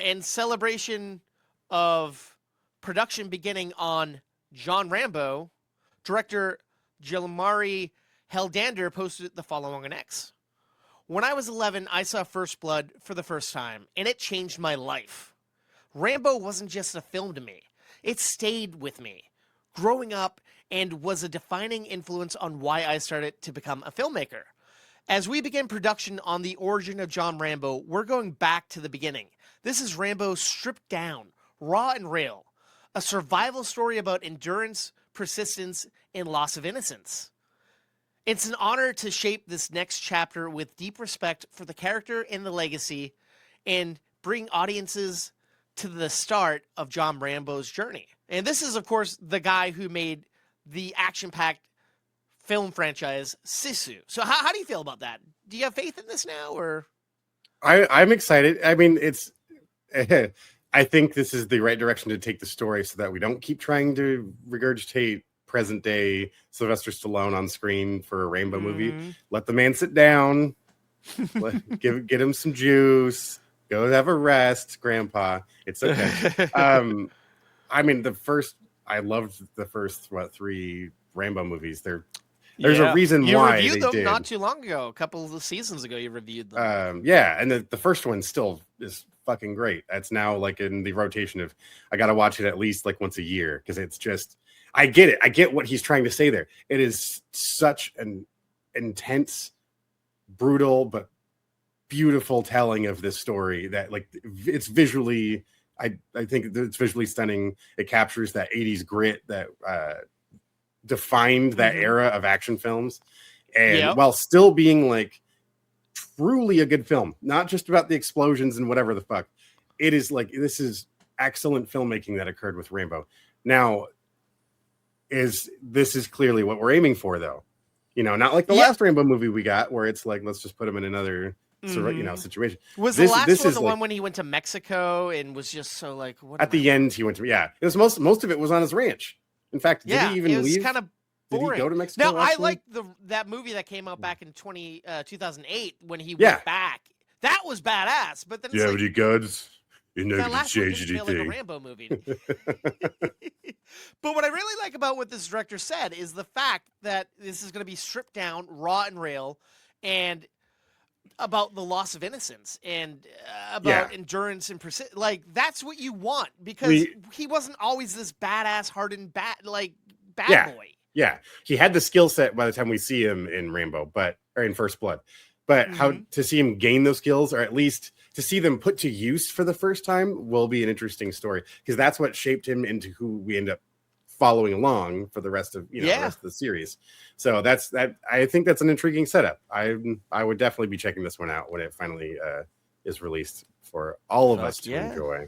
In celebration of production beginning on John Rambo, director Jalmari Helander posted the following on X. When I was 11, I saw First Blood for the first time, and it changed my life. Rambo wasn't just a film to me, it stayed with me, growing up, and was a defining influence on why I started to become a filmmaker. As we begin production on the origin of John Rambo, we're going back to the beginning. This is Rambo stripped down, raw and real, a survival story about endurance, persistence, and loss of innocence. It's an honor to shape this next chapter with deep respect for the character and the legacy and bring audiences to the start of John Rambo's journey. And this is, of course, the guy who made the action-packed film franchise Sisu. So how do you feel about that? Do you have faith in this now, or? I'm excited. I mean, it's I think this is the right direction to take the story so that we don't keep trying to regurgitate present day Sylvester Stallone on screen for a Rambo movie. Let the man sit down, get him some juice, go have a rest, Grandpa. It's okay. I mean, I loved the first 3 Rambo movies. There's a reason why you reviewed them did. Not too long ago, a couple of seasons ago. You reviewed them. Yeah, and the first one still is fucking great. That's now like in the rotation of I got to watch it at least like once a year because it's just I get it. I get what he's trying to say there. It is such an intense, brutal, but beautiful telling of this story that like it's visually. I think it's visually stunning. It captures that 80s grit that defined that era of action films, and while still being like truly a good film, not just about the explosions and whatever the fuck. It is like this is excellent filmmaking that occurred with Rambo. Now, this is clearly what we're aiming for, though. You know, not like the last Rambo movie we got, where it's like let's just put him in another situation. Was the last one the one when he went to Mexico and was just so like what at the end he went to it was most of it was on his ranch. In fact, did he even leave? It was kind of boring. Did he go to Mexico? Now, I like that movie that came out back in 2008 when he went back. That was badass. But then it's any guns? You're not going to change anything. Like a Rambo movie. But what I really like about what this director said is the fact that this is going to be stripped down, raw and real, and about the loss of innocence and about endurance and persistence. Like, that's what you want because he wasn't always this badass, hardened, bad boy. Yeah, he had the skill set by the time we see him in Rambo, or in First Blood. But how to see him gain those skills, or at least to see them put to use for the first time, will be an interesting story because that's what shaped him into who we end up following along for the rest of the rest of the series. So that's that. I think that's an intriguing setup. I would definitely be checking this one out when it finally is released for all of us to enjoy.